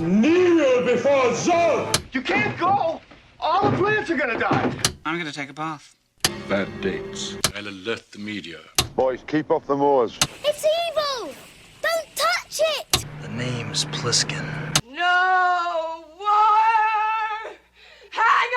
Kneel before Zod! You can't go! All the plants are gonna die! I'm gonna take a bath. Bad dates. I'll alert the media. Boys, keep off the moors. It's evil! Don't touch it! The name's Pliskin. No wire hanger!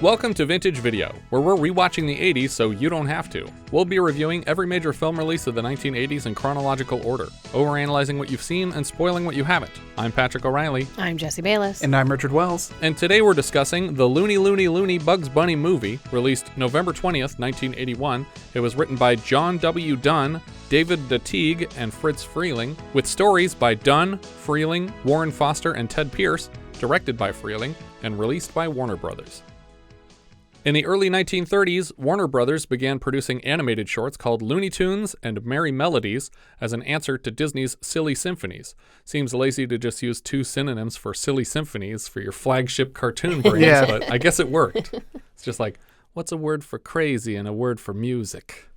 Welcome to Vintage Video, where we're rewatching the 80s so you don't have to. We'll be reviewing every major film release of the 1980s in chronological order, overanalyzing what you've seen and spoiling what you haven't. I'm Patrick O'Reilly. I'm Jesse Bayless. And I'm Richard Wells. And today we're discussing the Looney Looney Looney Bugs Bunny movie, released November 20th, 1981. It was written by John W. Dunn, David Detiege, and Friz Freleng, with stories by Dunn, Freleng, Warren Foster, and Ted Pierce, directed by Freleng, and released by Warner Brothers. In the early 1930s, Warner Brothers began producing animated shorts called Looney Tunes and Merry Melodies as an answer to Disney's Silly Symphonies. Seems lazy to just use two synonyms for Silly Symphonies for your flagship cartoon brands, but I guess it worked. It's just like, what's a word for crazy and a word for music?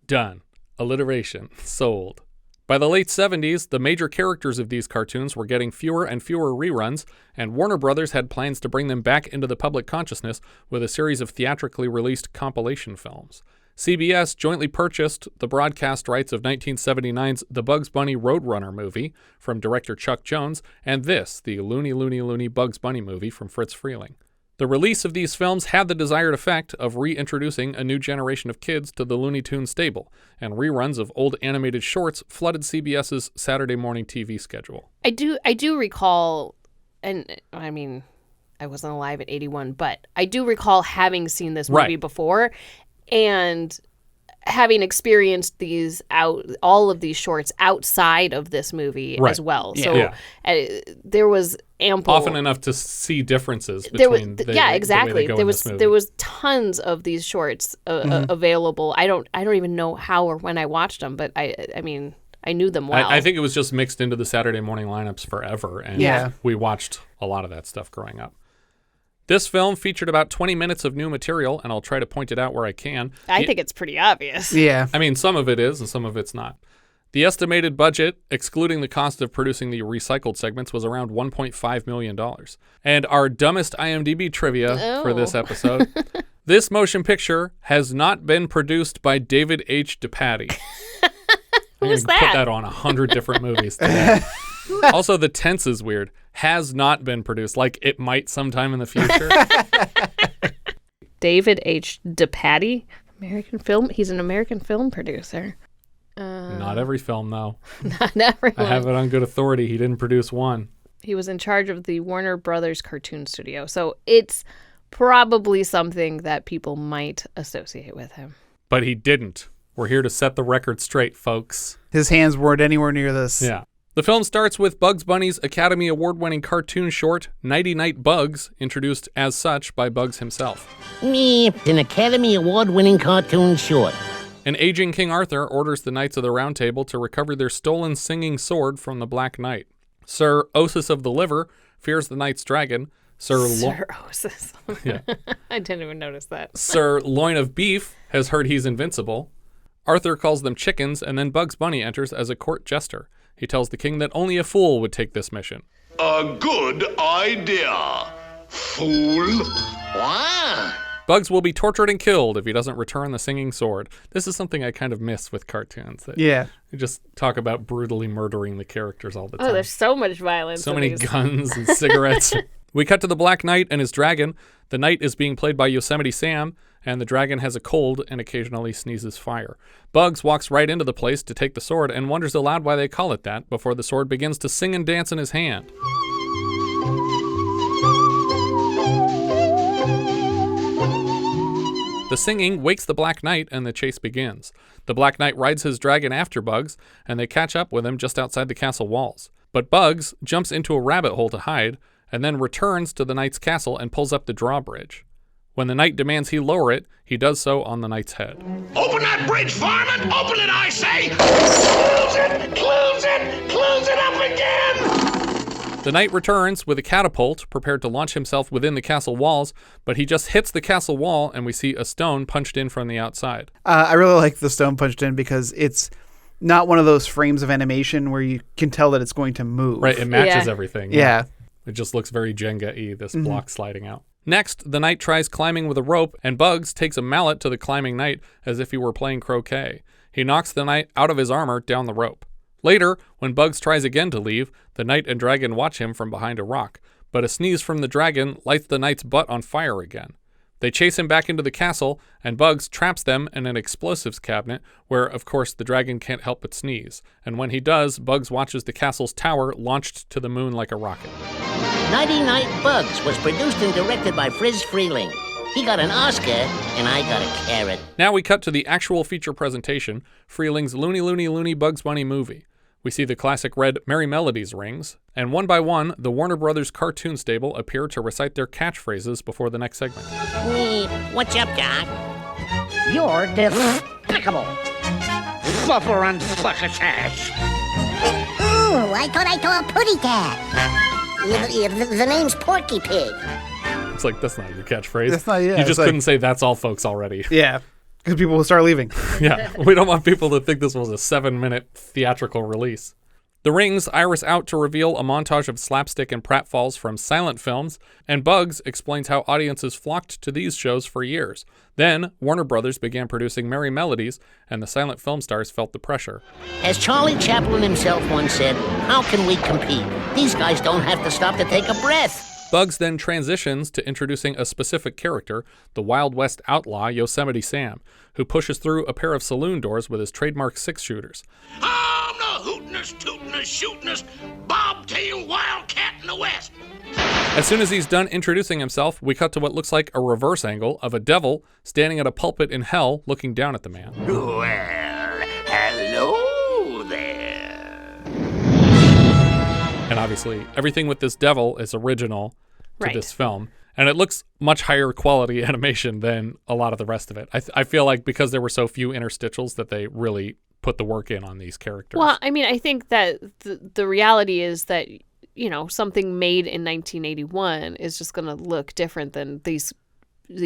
Done. Alliteration. Sold. By the late 70s, the major characters of these cartoons were getting fewer and fewer reruns, and Warner Brothers had plans to bring them back into the public consciousness with a series of theatrically released compilation films. CBS jointly purchased the broadcast rights of 1979's The Bugs Bunny Roadrunner movie from director Chuck Jones, and this, the Looney Looney Looney Bugs Bunny movie from Friz Freleng. The release of these films had the desired effect of reintroducing a new generation of kids to the Looney Tunes stable, and reruns of old animated shorts flooded CBS's Saturday morning TV schedule. I do recall, and I mean, I wasn't alive at 81, but I do recall having seen this movie before, and having experienced all of these shorts outside of this movie as well. So there was ample, often enough to see differences between exactly. The way they go in this There was tons of these shorts available. I don't even know how or when I watched them, but I mean I knew them well. I think it was just mixed into the Saturday morning lineups forever, and we watched a lot of that stuff growing up. This film featured about 20 minutes of new material, and I'll try to point it out where I can. I think it's pretty obvious. Yeah. I mean, some of it is, and some of it's not. The estimated budget, excluding the cost of producing the recycled segments, was around $1.5 million. And our dumbest IMDb trivia for this episode, this motion picture has not been produced by David H. Detiege. Who's that? Put that on 100 different movies today. Also, the tense is weird. Has not been produced. Like, it might sometime in the future. David H. Detiege, American film. He's an American film producer. Not every film, though. Not every one. I have it on good authority. He didn't produce one. He was in charge of the Warner Brothers cartoon studio. So it's probably something that people might associate with him. But he didn't. We're here to set the record straight, folks. His hands weren't anywhere near this. Yeah. The film starts with Bugs Bunny's Academy Award-winning cartoon short, Nighty Night Bugs, introduced as such by Bugs himself. An Academy Award-winning cartoon short. An aging King Arthur orders the Knights of the Round Table to recover their stolen singing sword from the Black Knight. Sir Osis of the Liver fears the Knight's dragon. Sir Osis. Yeah. I didn't even notice that. Sir Loin of Beef has heard he's invincible. Arthur calls them chickens, and then Bugs Bunny enters as a court jester. He tells the king that only a fool would take this mission. A good idea, fool. Wow. Bugs will be tortured and killed if he doesn't return the singing sword. This is something I kind of miss with cartoons. You just talk about brutally murdering the characters all the time. Oh, there's so much violence. So many guns and cigarettes. We cut to the Black Knight and his dragon. The knight is being played by Yosemite Sam, and the dragon has a cold and occasionally sneezes fire. Bugs walks right into the place to take the sword and wonders aloud why they call it that before the sword begins to sing and dance in his hand. The singing wakes the Black Knight and the chase begins. The Black Knight rides his dragon after Bugs, and they catch up with him just outside the castle walls. But Bugs jumps into a rabbit hole to hide, and then returns to the knight's castle and pulls up the drawbridge. When the knight demands he lower it, he does so on the knight's head. Open that bridge, varmint! Open it, I say! Close it! Close it! Close it up again! The knight returns with a catapult, prepared to launch himself within the castle walls, but he just hits the castle wall and we see a stone punched in from the outside. I really like the stone punched in because it's not one of those frames of animation where you can tell that it's going to move. Right, it matches everything. Yeah. It just looks very Jenga-y, this block sliding out. Next, the knight tries climbing with a rope, and Bugs takes a mallet to the climbing knight as if he were playing croquet. He knocks the knight out of his armor down the rope. Later, when Bugs tries again to leave, the knight and dragon watch him from behind a rock, but a sneeze from the dragon lights the knight's butt on fire again. They chase him back into the castle, and Bugs traps them in an explosives cabinet where, of course, the dragon can't help but sneeze. And when he does, Bugs watches the castle's tower launched to the moon like a rocket. Nighty Night Bugs was produced and directed by Friz Freleng. He got an Oscar, and I got a carrot. Now we cut to the actual feature presentation, Freleng's Looney Looney Looney Bugs Bunny movie. We see the classic red Merry Melodies rings, and one by one, the Warner Brothers cartoon stable appear to recite their catchphrases before the next segment. What's up, Doc? You're despicable. Fluffer and succotash. Ooh, I thought I saw a putty cat. The name's Porky Pig. It's like, that's not your catchphrase. That's not, yeah. You just couldn't say that's all folks already. Yeah, because people will start leaving. Yeah, we don't want people to think this was a 7-minute theatrical release. The rings iris out to reveal a montage of slapstick and pratfalls from silent films, and Bugs explains how audiences flocked to these shows for years. Then, Warner Brothers began producing Merry Melodies, and the silent film stars felt the pressure. As Charlie Chaplin himself once said, how can we compete? These guys don't have to stop to take a breath. Bugs then transitions to introducing a specific character, the Wild West outlaw Yosemite Sam, who pushes through a pair of saloon doors with his trademark 6-shooters. I'm the hootin'est, tootin'est, shootin'est, bobtail wildcat in the West. As soon as he's done introducing himself, we cut to what looks like a reverse angle of a devil standing at a pulpit in hell looking down at the man. Well, hello there. And obviously, everything with this devil is original to Right. this film. And it looks much higher quality animation than a lot of the rest of it. I feel like because there were so few interstitials that they really put the work in on these characters. Well, I mean, I think that the reality is that, you know, something made in 1981 is just going to look different than these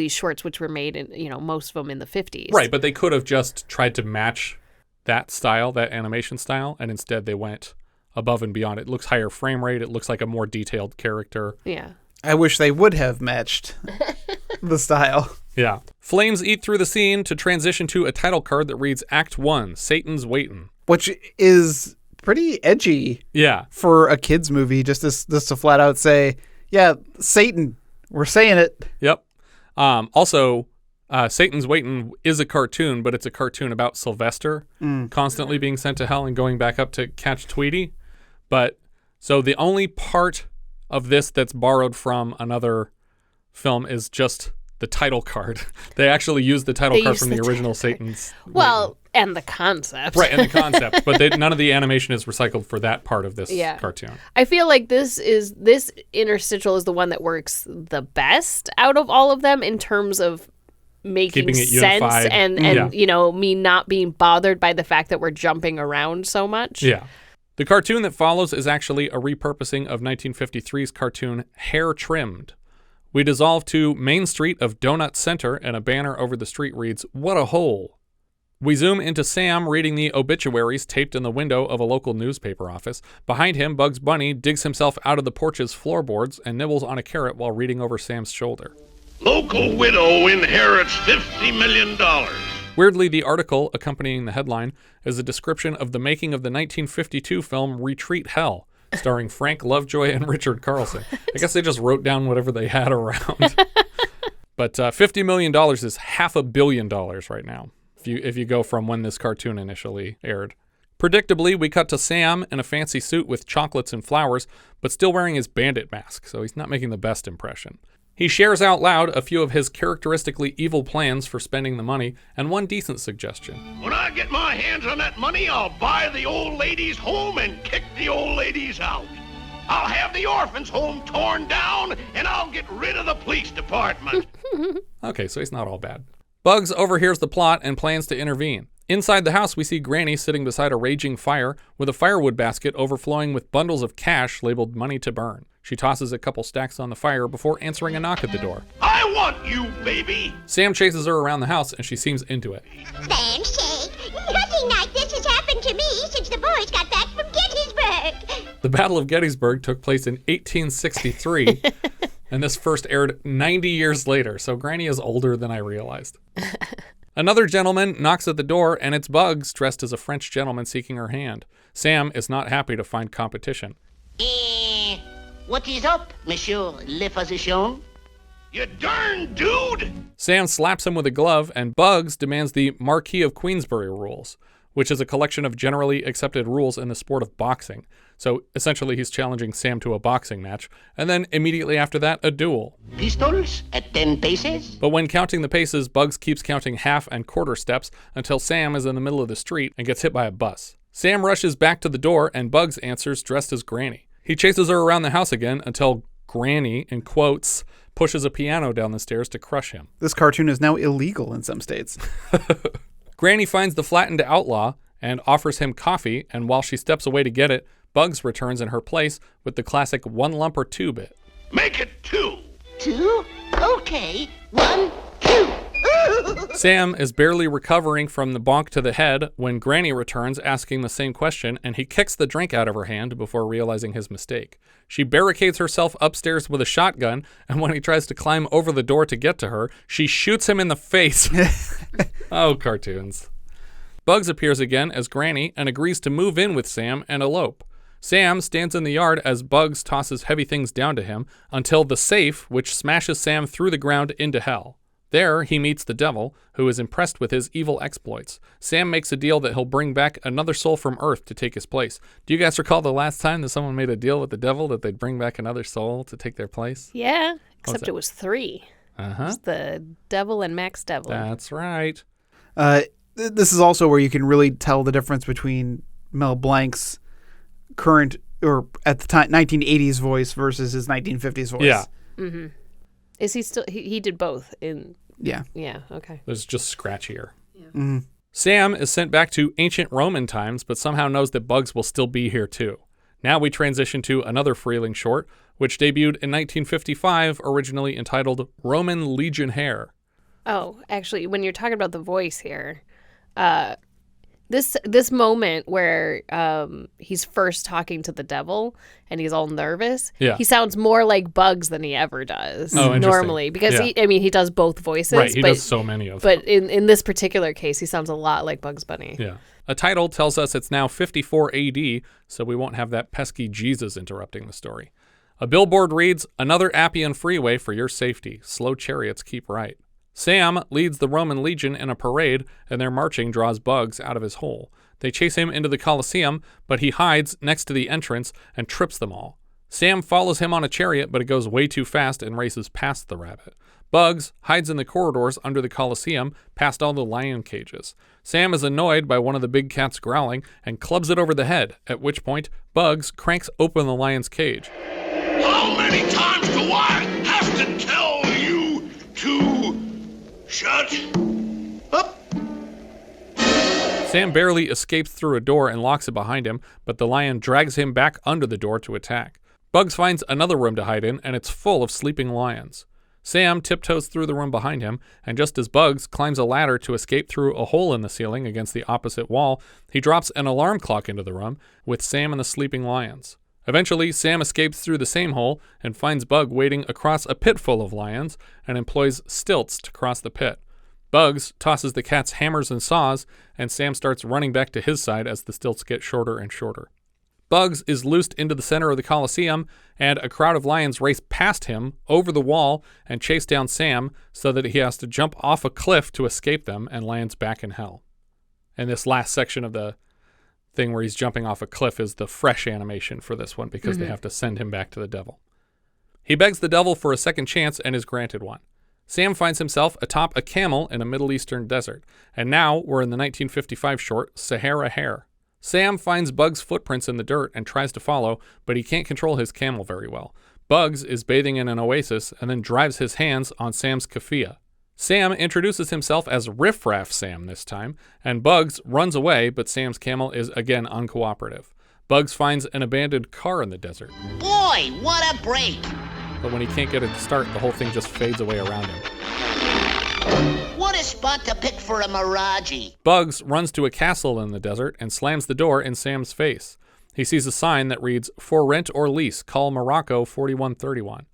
shorts, which were made in, you know, most of them in the 50s. Right, but they could have just tried to match that style, that animation style, and instead they went above and beyond. It looks higher frame rate. It looks like a more detailed character. Yeah. I wish they would have matched the style. Yeah. Flames eat through the scene to transition to a title card that reads Act 1, Satan's Waitin'. Which is pretty edgy. Yeah. For a kid's movie, just to flat out say, yeah, Satan, we're saying it. Yep. Also, Satan's Waitin' is a cartoon, but it's a cartoon about Sylvester constantly being sent to hell and going back up to catch Tweety. But so the only part of this that's borrowed from another film is just the title card. They actually used the title card from the original Satan's. Well, and the concept. Right, and the concept. But none of the animation is recycled for that part of this cartoon. I feel like this interstitial is the one that works the best out of all of them in terms of making Keeping it sense unified. and you know, me not being bothered by the fact that we're jumping around so much. Yeah. The cartoon that follows is actually a repurposing of 1953's cartoon Hair Trimmed. We dissolve to Main Street of Donut Center, and a banner over the street reads, "What a hole." We zoom into Sam reading the obituaries taped in the window of a local newspaper office. Behind him, Bugs Bunny digs himself out of the porch's floorboards and nibbles on a carrot while reading over Sam's shoulder. Local widow inherits $50 million. Weirdly, the article accompanying the headline is a description of the making of the 1952 film Retreat Hell, starring Frank Lovejoy and Richard Carlson. I guess they just wrote down whatever they had around. But $50 million is $500 million right now, if you go from when this cartoon initially aired. Predictably, we cut to Sam in a fancy suit with chocolates and flowers, but still wearing his bandit mask, so he's not making the best impression. He shares out loud a few of his characteristically evil plans for spending the money, and one decent suggestion. When I get my hands on that money, I'll buy the old ladies' home and kick the old ladies out. I'll have the orphans' home torn down, and I'll get rid of the police department. Okay, so he's not all bad. Bugs overhears the plot and plans to intervene. Inside the house, we see Granny sitting beside a raging fire with a firewood basket overflowing with bundles of cash labeled money to burn. She tosses a couple stacks on the fire before answering a knock at the door. I want you, baby! Sam chases her around the house and she seems into it. Land's sake, nothing like this has happened to me since the boys got back from Gettysburg. The Battle of Gettysburg took place in 1863, and this first aired 90 years later, so Granny is older than I realized. Another gentleman knocks at the door, and it's Bugs, dressed as a French gentleman seeking her hand. Sam is not happy to find competition. What is up, Monsieur Le Physician? You darn dude! Sam slaps him with a glove, and Bugs demands the Marquis of Queensberry rules, which is a collection of generally accepted rules in the sport of boxing. So essentially he's challenging Sam to a boxing match, and then immediately after that, a duel. Pistols at 10 paces? But when counting the paces, Bugs keeps counting half and quarter steps until Sam is in the middle of the street and gets hit by a bus. Sam rushes back to the door, and Bugs answers dressed as Granny. He chases her around the house again until Granny, in quotes, pushes a piano down the stairs to crush him. This cartoon is now illegal in some states. Granny finds the flattened outlaw and offers him coffee, and while she steps away to get it, Bugs returns in her place with the classic 1 lump or 2 bit. Make it 2. 2? Okay. 1, 2. Sam is barely recovering from the bonk to the head when Granny returns asking the same question, and he kicks the drink out of her hand before realizing his mistake. She barricades herself upstairs with a shotgun, and when he tries to climb over the door to get to her, she shoots him in the face. Oh, cartoons. Bugs appears again as Granny and agrees to move in with Sam and elope. Sam stands in the yard as Bugs tosses heavy things down to him until the safe, which smashes Sam through the ground into hell. There, he meets the devil, who is impressed with his evil exploits. Sam makes a deal that he'll bring back another soul from Earth to take his place. Do you guys recall the last time that someone made a deal with the devil that they'd bring back another soul to take their place? Yeah, except it was 3. Uh-huh. It was the devil and Max Devil. That's right. This is also where you can really tell the difference between Mel Blanc's current, or at the time, 1980s voice versus his 1950s voice. Yeah. Mm-hmm. Is he still, he did both in... Yeah. Yeah, okay. It's just scratchier. Yeah. Mm. Sam is sent back to ancient Roman times, but somehow knows that Bugs will still be here too. Now we transition to another Freleng short, which debuted in 1955, originally entitled Roman Legionnaire. Oh, actually, when you're talking about the voice here, this moment where he's first talking to the devil and he's all nervous, yeah, he sounds more like Bugs than he ever does normally, because he does both voices. Right, he does so many of them. But in in this particular case, he sounds a lot like Bugs Bunny. Yeah. A title tells us it's now 54 AD, so we won't have that pesky Jesus interrupting the story. A billboard reads, "Another Appian freeway for your safety. Slow chariots keep right." Sam leads the Roman legion in a parade, and their marching draws Bugs out of his hole. They chase him into the Colosseum, but he hides next to the entrance and trips them all. Sam follows him on a chariot, but it goes way too fast and races past the rabbit. Bugs hides in the corridors under the Colosseum, past all the lion cages. Sam is annoyed by one of the big cats growling and clubs it over the head, at which point Bugs cranks open the lion's cage. How many times do I have to tell you to shut up? Sam barely escapes through a door and locks it behind him, but the lion drags him back under the door to attack. Bugs finds another room to hide in, and it's full of sleeping lions. Sam tiptoes through the room behind him, and just as Bugs climbs a ladder to escape through a hole in the ceiling against the opposite wall, he drops an alarm clock into the room with Sam and the sleeping lions. Eventually, Sam escapes through the same hole and finds Bug waiting across a pit full of lions and employs stilts to cross the pit. Bugs tosses the cat's hammers and saws, and Sam starts running back to his side as the stilts get shorter and shorter. Bugs is loosed into the center of the Colosseum, and a crowd of lions race past him, over the wall, and chase down Sam so that he has to jump off a cliff to escape them and lands back in hell. And this last section of the thing where he's jumping off a cliff is the fresh animation for this one because they have to send him back to the devil. He begs the devil for a second chance and is granted one. Sam finds himself atop a camel in a Middle Eastern desert, and now we're in the 1955 short Sahara Hare. Sam finds Bugs' footprints in the dirt and tries to follow, but he can't control his camel very well. Bugs is bathing in an oasis and then drives his hands on Sam's keffiyeh. Sam introduces himself as Riff Raff Sam this time, and Bugs runs away, but Sam's camel is again uncooperative. Bugs finds an abandoned car in the desert. Boy, what a break! But when he can't get it to start, the whole thing just fades away around him. What a spot to pick for a mirage. Bugs runs to a castle in the desert and slams the door in Sam's face. He sees a sign that reads, "For rent or lease, call Morocco 4131.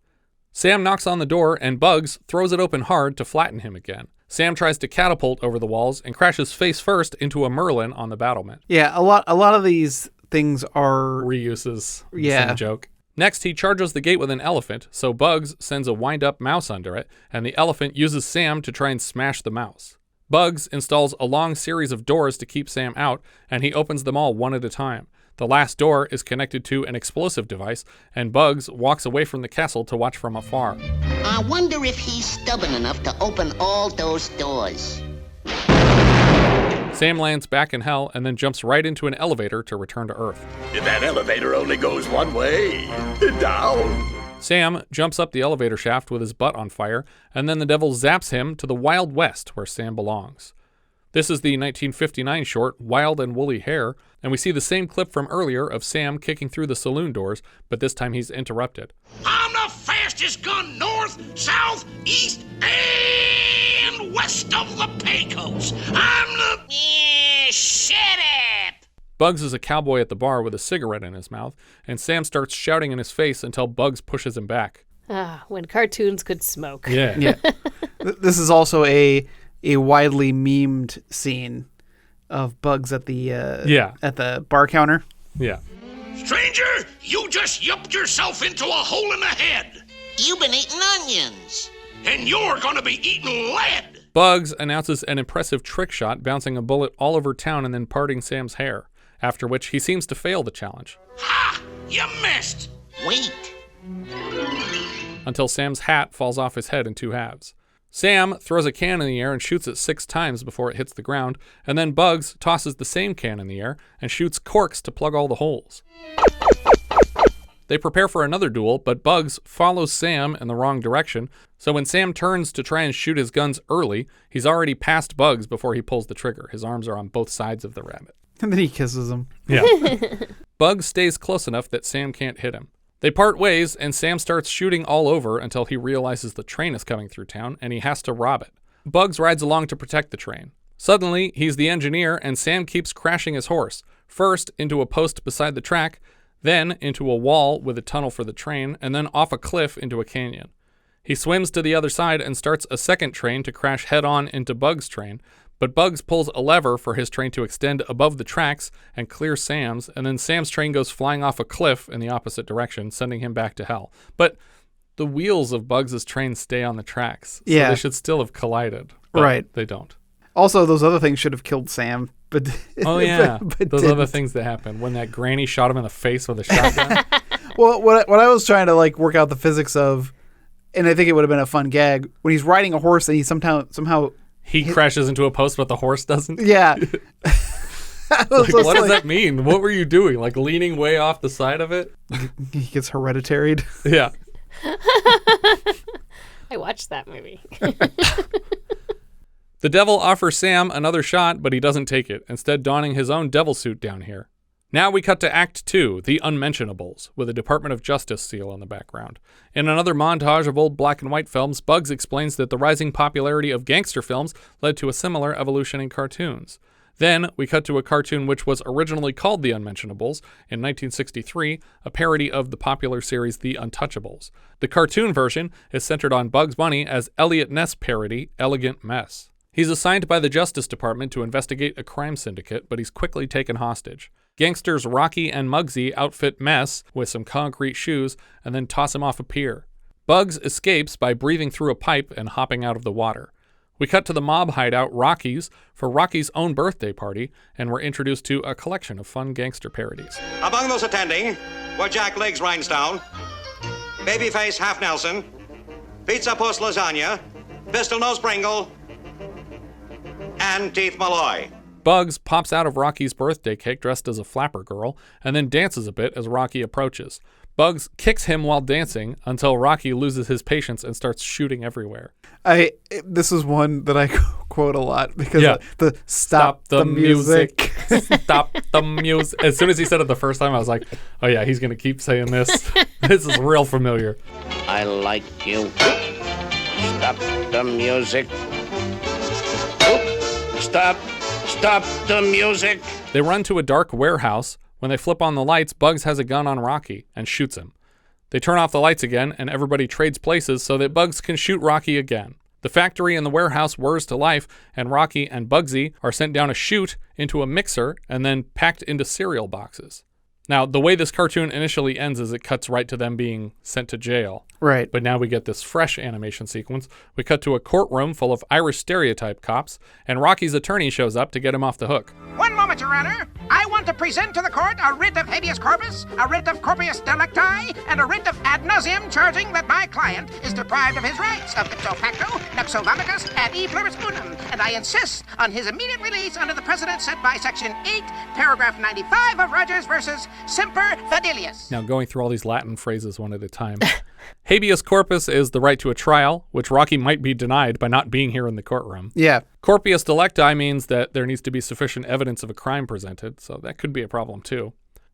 Sam knocks on the door, and Bugs throws it open hard to flatten him again. Sam tries to catapult over the walls and crashes face first into a Merlin on the battlement. Yeah, a lot of these things are Reuses the same joke. Next, he charges the gate with an elephant, so Bugs sends a wind-up mouse under it, and the elephant uses Sam to try and smash the mouse. Bugs installs a long series of doors to keep Sam out, and he opens them all one at a time. The last door is connected to an explosive device, and Bugs walks away from the castle to watch from afar. I wonder if he's stubborn enough to open all those doors. Sam lands back in hell and then jumps right into an elevator to return to Earth. That elevator only goes one way. Down. Sam jumps up the elevator shaft with his butt on fire, and then the devil zaps him to the Wild West, where Sam belongs. This is the 1959 short, Wild and Woolly Hair, and we see the same clip from earlier of Sam kicking through the saloon doors, but this time he's interrupted. I'm the fastest gun north, south, east, and west of the Pecos. I'm the... Yeah, shut up! Bugs is a cowboy at the bar with a cigarette in his mouth, and Sam starts shouting in his face until Bugs pushes him back. When cartoons could smoke. Yeah. This is also a widely memed scene of Bugs at the bar counter. Yeah. Stranger, you just yupped yourself into a hole in the head. You've been eating onions. And you're gonna be eating lead. Bugs announces an impressive trick shot, bouncing a bullet all over town and then parting Sam's hair, after which he seems to fail the challenge. Ha! You missed. Wait. Until Sam's hat falls off his head in two halves. Sam throws a can in the air and shoots it 6 times before it hits the ground, and then Bugs tosses the same can in the air and shoots corks to plug all the holes. They prepare for another duel, but Bugs follows Sam in the wrong direction, so when Sam turns to try and shoot his guns early, he's already past Bugs before he pulls the trigger. His arms are on both sides of the rabbit. And then he kisses him. Yeah. Bugs stays close enough that Sam can't hit him. They part ways, and Sam starts shooting all over until he realizes the train is coming through town, and he has to rob it. Bugs rides along to protect the train. Suddenly, he's the engineer, and Sam keeps crashing his horse, first into a post beside the track, then into a wall with a tunnel for the train, and then off a cliff into a canyon. He swims to the other side and starts a second train to crash head-on into Bugs' train, but Bugs pulls a lever for his train to extend above the tracks and clear Sam's, and then Sam's train goes flying off a cliff in the opposite direction, sending him back to hell. But the wheels of Bugs' train stay on the tracks, so they should still have collided. Right. They don't. Also, those other things should have killed Sam. But oh, yeah. but those didn't. other things that happened. When that granny shot him in the face with a shotgun. Well, what I was trying to work out the physics of, and I think it would have been a fun gag, when he's riding a horse and he somehow he crashes into a post, but the horse doesn't? Yeah. What does that mean? What were you doing? Leaning way off the side of it? He gets hereditaried. Yeah. I watched that movie. The devil offers Sam another shot, but he doesn't take it, instead donning his own devil suit down here. Now we cut to Act 2, The Unmentionables, with a Department of Justice seal in the background. In another montage of old black and white films, Bugs explains that the rising popularity of gangster films led to a similar evolution in cartoons. Then we cut to a cartoon which was originally called The Unmentionables in 1963, a parody of the popular series The Untouchables. The cartoon version is centered on Bugs Bunny as Elliot Ness' parody, Elegant Mess. He's assigned by the Justice Department to investigate a crime syndicate, but he's quickly taken hostage. Gangsters Rocky and Mugsy outfit Mess with some concrete shoes and then toss him off a pier. Bugs escapes by breathing through a pipe and hopping out of the water. We cut to the mob hideout Rocky's for Rocky's own birthday party, and we're introduced to a collection of fun gangster parodies. Among those attending were Jack Legs Rhinestone, Babyface Half Nelson, Pizza Puss Lasagna, Pistol Nose Pringle, and Teeth Malloy. Bugs pops out of Rocky's birthday cake dressed as a flapper girl, and then dances a bit as Rocky approaches. Bugs kicks him while dancing until Rocky loses his patience and starts shooting everywhere. This is one that I quote a lot because the stop the music. Stop the music. As soon as he said it the first time, I was like, oh yeah, he's going to keep saying this. This is real familiar. I like you. Stop the music. Stop the music. They run to a dark warehouse. When they flip on the lights, Bugs has a gun on Rocky and shoots him. They turn off the lights again, and everybody trades places so that Bugs can shoot Rocky again. The factory and the warehouse whirs to life, and Rocky and Bugsy are sent down a chute into a mixer and then packed into cereal boxes. Now, the way this cartoon initially ends is it cuts right to them being sent to jail. Right. But now we get this fresh animation sequence. We cut to a courtroom full of Irish stereotype cops, and Rocky's attorney shows up to get him off the hook. One moment, Your Honor. I want to present to the court a writ of habeas corpus, a writ of corpus delicti, and a writ of ad nauseum charging that my client is deprived of his rights of ipso facto, nuxo vamicus, ad e pluribus unum, and I insist on his immediate release under the precedent set by Section 8, Paragraph 95 of Rogers versus Semper Fidelis. Now, going through all these Latin phrases one at a time. Habeas corpus is the right to a trial, which Rocky might be denied by not being here in the courtroom. Yeah. Corpus delicti means that there needs to be sufficient evidence of a crime presented, so that could be a problem too.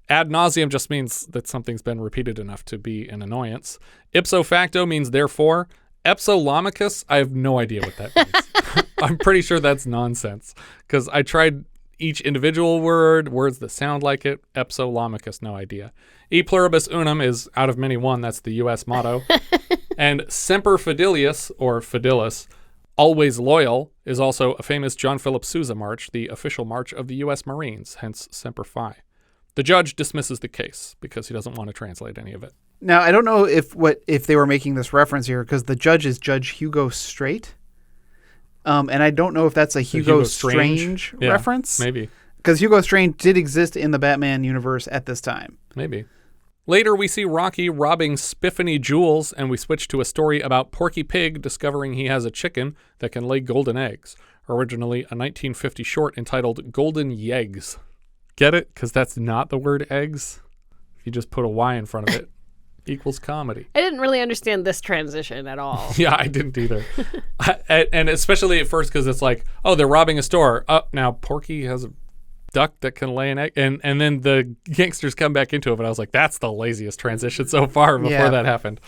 Ad nauseum just means that something's been repeated enough to be an annoyance. Ipso facto means therefore. Epsolomicus, I have no idea what that means. I'm pretty sure that's nonsense, because I tried each individual word, words that sound like it. Epsolomicus, no idea. E pluribus unum is out of many one. That's the U.S. motto. And Semper Fidelis, or Fidelis, always loyal, is also a famous John Philip Sousa march, the official march of the U.S. Marines, hence Semper Fi. The judge dismisses the case because he doesn't want to translate any of it. Now, I don't know if they were making this reference here, because the judge is Judge Hugo Straight. And I don't know if that's a Hugo Strange reference. Maybe. Because Hugo Strange did exist in the Batman universe at this time. Maybe. Later, we see Rocky robbing spiffany jewels, and we switch to a story about Porky Pig discovering he has a chicken that can lay golden eggs. Originally a 1950 short entitled Golden Yeggs. Get it? Because that's not the word eggs. If you just put a Y in front of it, equals comedy. I didn't really understand this transition at all. Yeah, I didn't either. And especially at first because it's like, oh, they're robbing a store. Now Porky has a duck that can lay an egg. And then the gangsters come back into it. But I was like, that's the laziest transition so far before that happened.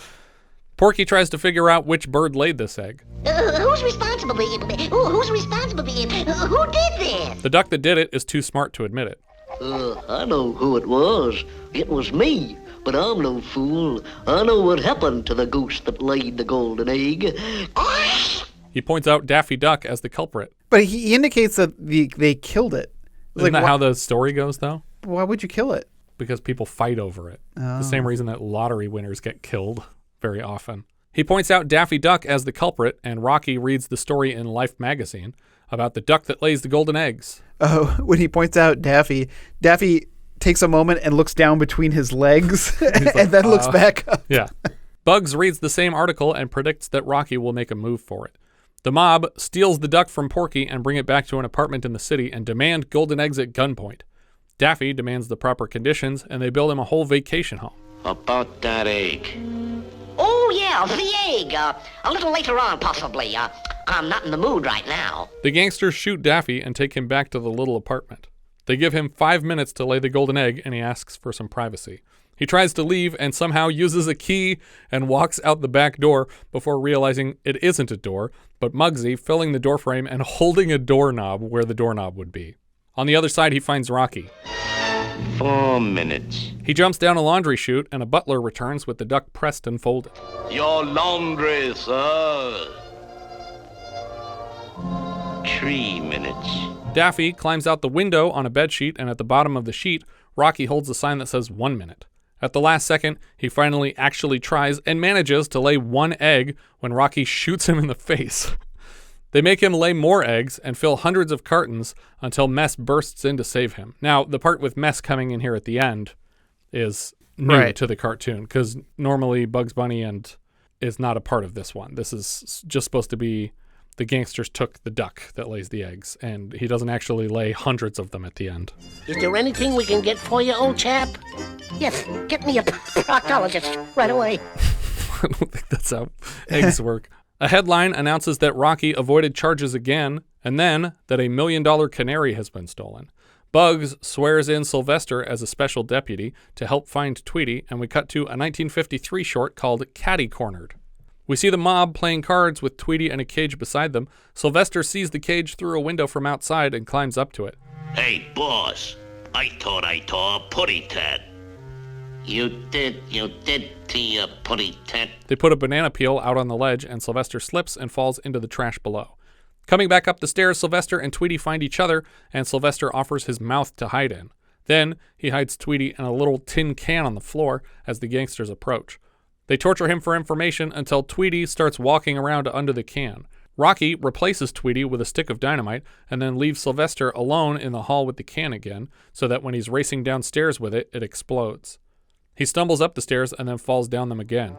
Porky tries to figure out which bird laid this egg. Who's responsible? Who's responsible? Who did this? The duck that did it is too smart to admit it. I know who it was. It was me. But I'm no fool. I know what happened to the goose that laid the golden egg. He points out Daffy Duck as the culprit. But he indicates that they killed it. Isn't that how the story goes, though? Why would you kill it? Because people fight over it. Oh. The same reason that lottery winners get killed very often. He points out Daffy Duck as the culprit, and Rocky reads the story in Life magazine about the duck that lays the golden eggs. Oh, when he points out Daffy takes a moment and looks down between his legs and then looks back up. Yeah. Bugs reads the same article and predicts that Rocky will make a move for it. The mob steals the duck from Porky and bring it back to an apartment in the city and demand golden eggs at gunpoint. Daffy demands the proper conditions, and they build him a whole vacation home. About that egg. Oh, yeah, the egg. A little later on, possibly. I'm not in the mood right now. The gangsters shoot Daffy and take him back to the little apartment. They give him 5 minutes to lay the golden egg, and he asks for some privacy. He tries to leave and somehow uses a key and walks out the back door before realizing it isn't a door, but Mugsy filling the doorframe and holding a doorknob where the doorknob would be. On the other side, he finds Rocky. 4 minutes. He jumps down a laundry chute, and a butler returns with the duck pressed and folded. Your laundry, sir. 3 minutes. Daffy climbs out the window on a bedsheet, and at the bottom of the sheet, Rocky holds a sign that says 1 minute. At the last second, he finally actually tries and manages to lay one egg when Rocky shoots him in the face. They make him lay more eggs and fill hundreds of cartons until Mess bursts in to save him. Now, the part with Mess coming in here at the end is new to the cartoon, because normally Bugs Bunny is not a part of this one. This is just supposed to be the gangsters took the duck that lays the eggs, and he doesn't actually lay hundreds of them at the end. Is there anything we can get for you, old chap? Yes, get me a proctologist right away. I don't think that's how eggs work. A headline announces that Rocky avoided charges again, and then that a $1 million canary has been stolen. Bugs swears in Sylvester as a special deputy to help find Tweety, and we cut to a 1953 short called Catty Cornered. We see the mob playing cards with Tweety and a cage beside them. Sylvester sees the cage through a window from outside and climbs up to it. Hey, boss, I thought I saw a putty tat. You did see a putty tat. They put a banana peel out on the ledge, and Sylvester slips and falls into the trash below. Coming back up the stairs, Sylvester and Tweety find each other, and Sylvester offers his mouth to hide in. Then he hides Tweety in a little tin can on the floor as the gangsters approach. They torture him for information until Tweety starts walking around under the can. Rocky replaces Tweety with a stick of dynamite and then leaves Sylvester alone in the hall with the can again, so that when he's racing downstairs with it, it explodes. He stumbles up the stairs and then falls down them again.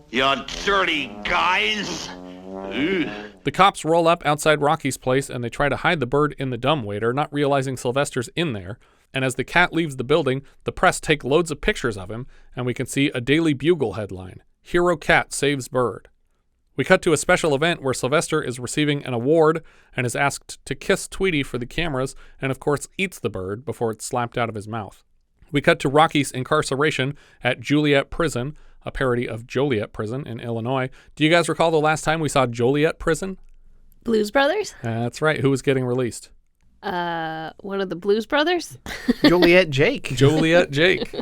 You dirty guys! Ugh. The cops roll up outside Rocky's place and they try to hide the bird in the dumbwaiter, not realizing Sylvester's in there. And as the cat leaves the building, the press take loads of pictures of him, and we can see a Daily Bugle headline, Hero Cat Saves Bird. We cut to a special event where Sylvester is receiving an award and is asked to kiss Tweety for the cameras, and of course eats the bird before it's slapped out of his mouth. We cut to Rocky's incarceration at Juliet Prison, a parody of Joliet Prison in Illinois. Do you guys recall the last time we saw Joliet Prison? Blues Brothers? That's right. Who was getting released? One of the Blues Brothers? Joliet Jake. Joliet Jake.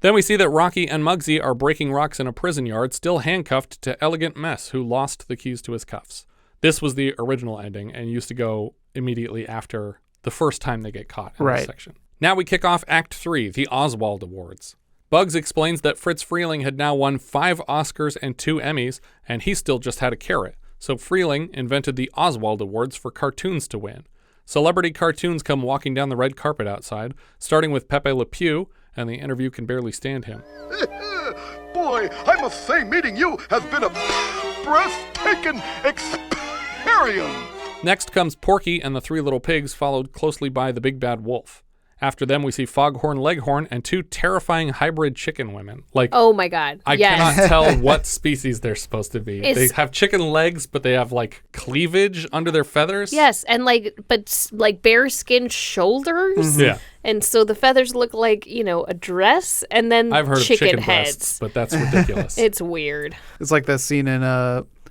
Then we see that Rocky and Mugsy are breaking rocks in a prison yard, still handcuffed to Elegant Mess, who lost the keys to his cuffs. This was the original ending and used to go immediately after the first time they get caught in this section. Now we kick off Act 3, the Oswald Awards. Bugs explains that Friz Freleng had now won 5 Oscars and 2 Emmys, and he still just had a carrot. So Freleng invented the Oswald Awards for cartoons to win. Celebrity cartoons come walking down the red carpet outside, starting with Pepe Le Pew, and the interview can barely stand him. Boy, I must say meeting you has been a breathtaking experience. Next comes Porky and the 3 Little Pigs, followed closely by the Big Bad Wolf. After them, we see Foghorn Leghorn and 2 terrifying hybrid chicken women. Oh my God! I cannot tell what species they're supposed to be. They have chicken legs, but they have cleavage under their feathers. Yes, and bear skin shoulders. Mm-hmm. Yeah. And so the feathers look like, a dress, and then I've heard chicken of chicken heads. Breasts, but that's ridiculous. It's weird. It's like that scene in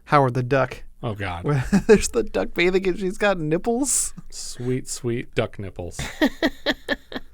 Howard the Duck. Oh, God. Where there's the duck bathing and she's got nipples. Sweet, sweet duck nipples.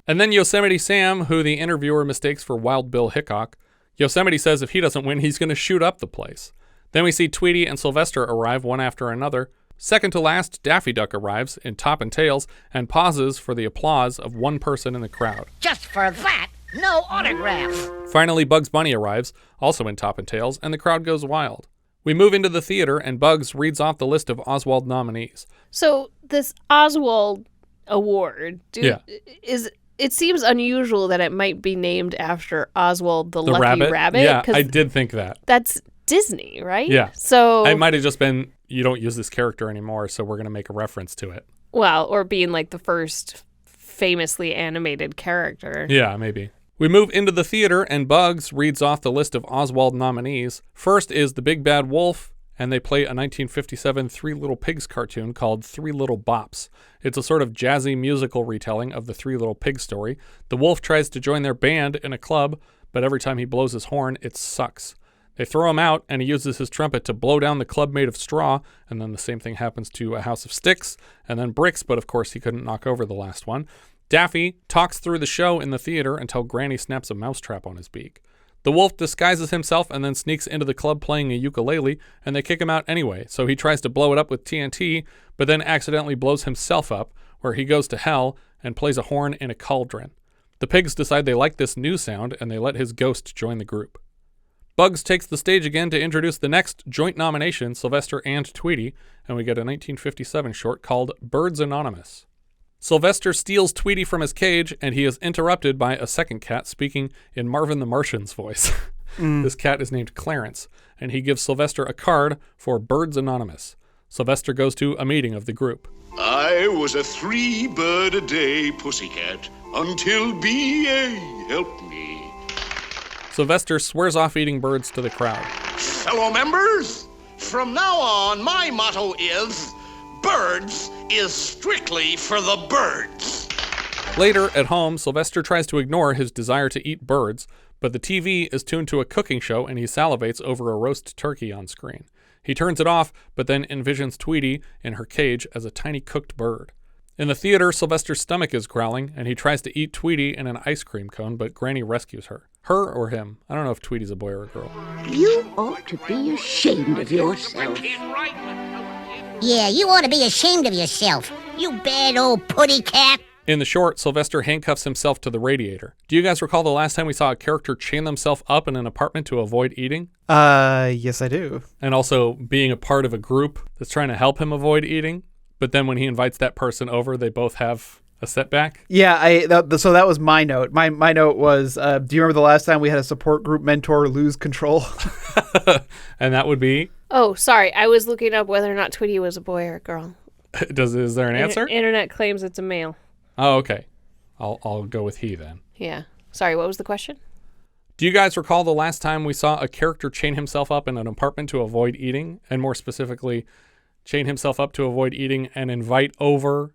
And then Yosemite Sam, who the interviewer mistakes for Wild Bill Hickok. Yosemite says if he doesn't win, he's going to shoot up the place. Then we see Tweety and Sylvester arrive one after another. Second to last, Daffy Duck arrives in top and tails and pauses for the applause of one person in the crowd. Just for that, no autograph. Finally, Bugs Bunny arrives, also in top and tails, and the crowd goes wild. We move into the theater, and Bugs reads off the list of Oswald nominees. So this Oswald Award, it seems unusual that it might be named after Oswald the Lucky Rabbit. Yeah, I did think that. That's Disney, right? Yeah. So it might have just been, you don't use this character anymore, so we're going to make a reference to it. Well, or being the first famously animated character. Yeah, maybe. We move into the theater, and Bugs reads off the list of Oswald nominees. First is The Big Bad Wolf, and they play a 1957 Three Little Pigs cartoon called Three Little Bops. It's a sort of jazzy musical retelling of the Three Little Pigs story. The wolf tries to join their band in a club, but every time he blows his horn, it sucks. They throw him out, and he uses his trumpet to blow down the club made of straw, and then the same thing happens to A House of Sticks, and then bricks, but of course he couldn't knock over the last one. Daffy talks through the show in the theater until Granny snaps a mousetrap on his beak. The wolf disguises himself and then sneaks into the club playing a ukulele, and they kick him out anyway, so he tries to blow it up with TNT, but then accidentally blows himself up, where he goes to hell and plays a horn in a cauldron. The pigs decide they like this new sound, and they let his ghost join the group. Bugs takes the stage again to introduce the next joint nomination, Sylvester and Tweety, and we get a 1957 short called Birds Anonymous. Sylvester steals Tweety from his cage, and he is interrupted by a second cat speaking in Marvin the Martian's voice. This cat is named Clarence, and he gives Sylvester a card for Birds Anonymous. Sylvester goes to a meeting of the group. I was a 3-bird-a-day pussycat until B.A. helped me. Sylvester swears off eating birds to the crowd. Fellow members, from now on, my motto is, birds is strictly for the birds. Later, at home, Sylvester tries to ignore his desire to eat birds, but the TV is tuned to a cooking show and he salivates over a roast turkey on screen. He turns it off, but then envisions Tweety in her cage as a tiny cooked bird. In the theater, Sylvester's stomach is growling, and he tries to eat Tweety in an ice cream cone, but Granny rescues her. Her or him. I don't know if Tweety's a boy or a girl. You ought to be ashamed of yourself. Yeah, you ought to be ashamed of yourself. You bad old putty cat. In the short, Sylvester handcuffs himself to the radiator. Do you guys recall the last time we saw a character chain themselves up in an apartment to avoid eating? Yes, I do. And also being a part of a group that's trying to help him avoid eating? But then when he invites that person over, they both have a setback? Yeah, so that was my note. My note was, do you remember the last time we had a support group mentor lose control? And that would be? Oh, sorry. I was looking up whether or not Tweety was a boy or a girl. Is there an answer? Internet claims it's a male. Oh, okay. I'll go with he then. Yeah. Sorry, what was the question? Do you guys recall the last time we saw a character chain himself up in an apartment to avoid eating? And more specifically, chain himself up to avoid eating and invite over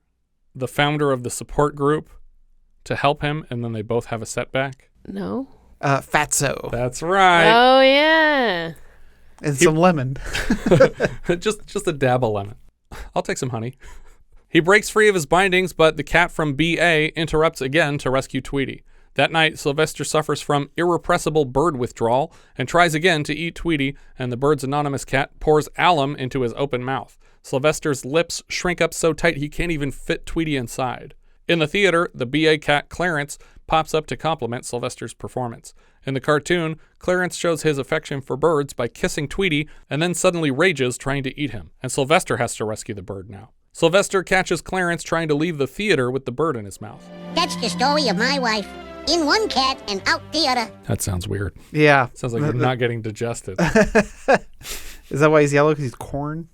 the founder of the support group to help him, and then they both have a setback? No. Fatso. That's right. Oh, yeah. And some lemon. just a dab of lemon. I'll take some honey. He breaks free of his bindings, but the cat from BA interrupts again to rescue Tweety. That night, Sylvester suffers from irrepressible bird withdrawal and tries again to eat Tweety, and the bird's anonymous cat pours alum into his open mouth. Sylvester's lips shrink up so tight he can't even fit Tweety inside. In the theater, the BA cat Clarence pops up to compliment Sylvester's performance. In the cartoon, Clarence shows his affection for birds by kissing Tweety and then suddenly rages trying to eat him, and Sylvester has to rescue the bird now. Sylvester catches Clarence trying to leave the theater with the bird in his mouth. That's the story of my wife. In one cat and out the other. That sounds weird. Yeah. Sounds like you're not getting digested. Is that why he's yellow? Because he's corn?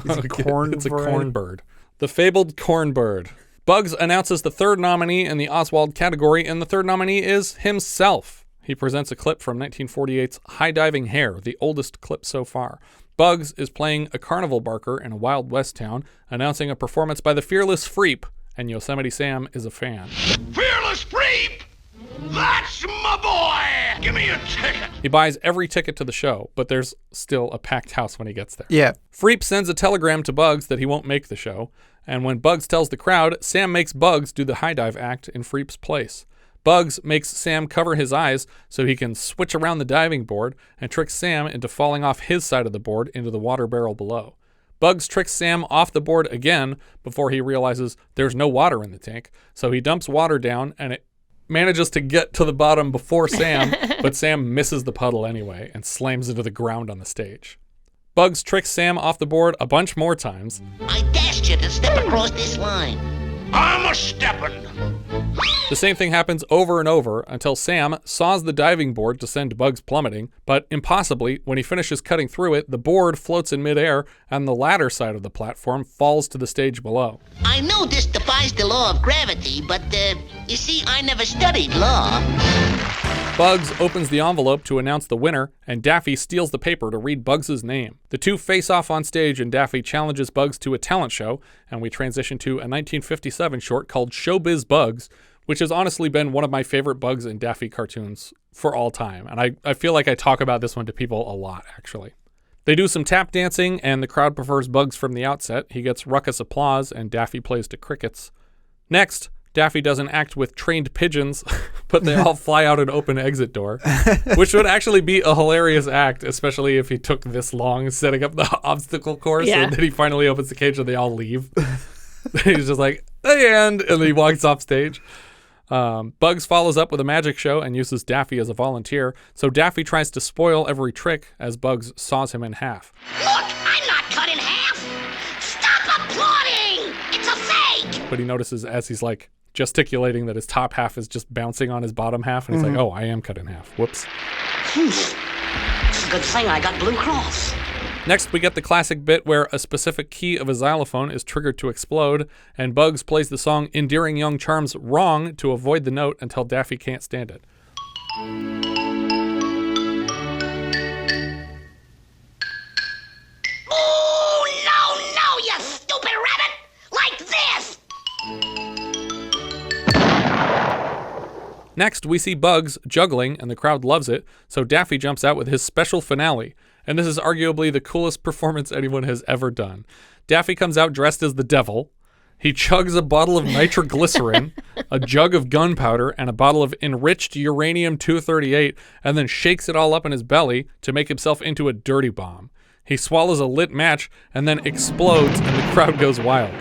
He's a corn It's a variety? corn bird. The fabled corn bird. Bugs announces the third nominee in the Oswald category, and the third nominee is himself. He presents a clip from 1948's High Diving Hare, the oldest clip so far. Bugs is playing a carnival barker in a Wild West town, announcing a performance by the fearless Freep, and Yosemite Sam is a fan. Fearless Freep! That's my boy! Give me a ticket! He buys every ticket to the show, but there's still a packed house when he gets there. Yeah. Freep sends a telegram to Bugs that he won't make the show, and when Bugs tells the crowd, Sam makes Bugs do the high dive act in Freep's place. Bugs makes Sam cover his eyes so he can switch around the diving board and tricks Sam into falling off his side of the board into the water barrel below. Bugs tricks Sam off the board again before he realizes there's no water in the tank, so he dumps water down and it manages to get to the bottom before Sam, but Sam misses the puddle anyway and slams into the ground on the stage. Bugs tricks Sam off the board a bunch more times. I dashed you to step across this line. I'm a steppin'. The same thing happens over and over until Sam saws the diving board to send Bugs plummeting, but impossibly, when he finishes cutting through it, the board floats in midair and the ladder side of the platform falls to the stage below. I know this defies the law of gravity, but, you see, I never studied law. Bugs opens the envelope to announce the winner, and Daffy steals the paper to read Bugs' name. The two face off on stage, and Daffy challenges Bugs to a talent show, and we transition to a 1957 short called Showbiz Bugs, which has honestly been one of my favorite Bugs and Daffy cartoons for all time. And I feel like I talk about this one to people a lot, actually. They do some tap dancing, and the crowd prefers Bugs from the outset. He gets ruckus applause, and Daffy plays to crickets. Next, Daffy does an act with trained pigeons, but they all fly out an open exit door, which would actually be a hilarious act, especially if he took this long setting up the obstacle course, and then he finally opens the cage and they all leave. He's just like, the end, and then he walks off stage. Bugs follows up with a magic show and uses Daffy as a volunteer, so Daffy tries to spoil every trick as Bugs saws him in half. Look, I'm not cut in half. Stop applauding. It's a fake. But he notices as he's like gesticulating that his top half is just bouncing on his bottom half, and he's like, oh, I am cut in half. Whoops. It's a good thing I got Blue Cross. Next, we get the classic bit where a specific key of a xylophone is triggered to explode, and Bugs plays the song Endearing Young Charms wrong to avoid the note until Daffy can't stand it. Next, we see Bugs juggling, and the crowd loves it, so Daffy jumps out with his special finale. And this is arguably the coolest performance anyone has ever done. Daffy comes out dressed as the devil. He chugs a bottle of nitroglycerin, a jug of gunpowder, and a bottle of enriched uranium-238, and then shakes it all up in his belly to make himself into a dirty bomb. He swallows a lit match and then explodes, and the crowd goes wild.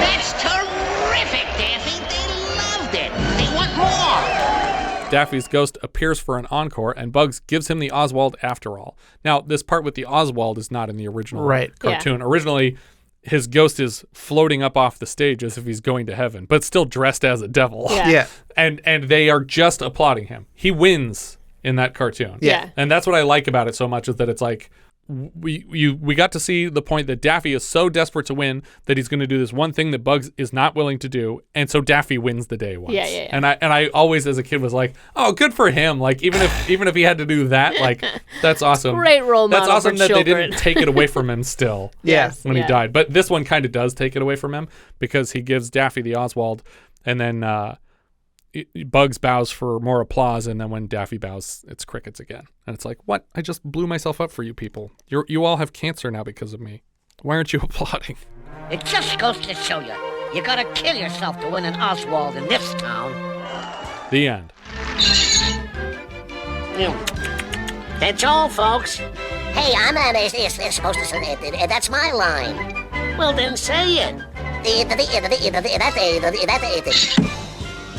That's terrific, Daffy. They loved it. They want more. Daffy's ghost appears for an encore, and Bugs gives him the Oswald after all. Now, this part with the Oswald is not in the original cartoon. Yeah. Originally, his ghost is floating up off the stage as if he's going to heaven, but still dressed as a devil. Yeah. And they are just applauding him. He wins in that cartoon. Yeah. And that's what I like about it so much, is that it's like, we got to see the point that Daffy is so desperate to win that he's going to do this one thing that Bugs is not willing to do, and so Daffy wins the day once. Yeah. And I always as a kid was like, oh, good for him. Like even if he had to do that, like that's awesome. Great role model. That's awesome for that children. they didn't take it away from him still. When he died. But this one kind of does take it away from him, because he gives Daffy the Oswald, and then Bugs bows for more applause, and then when Daffy bows, it's crickets again. And it's like, what? I just blew myself up for you people. You all have cancer now because of me. Why aren't you applauding? It just goes to show you. You gotta kill yourself to win an Oswald in this town. The end. That's all, folks. Hey, I'm supposed to say that's my line. Well, then say it.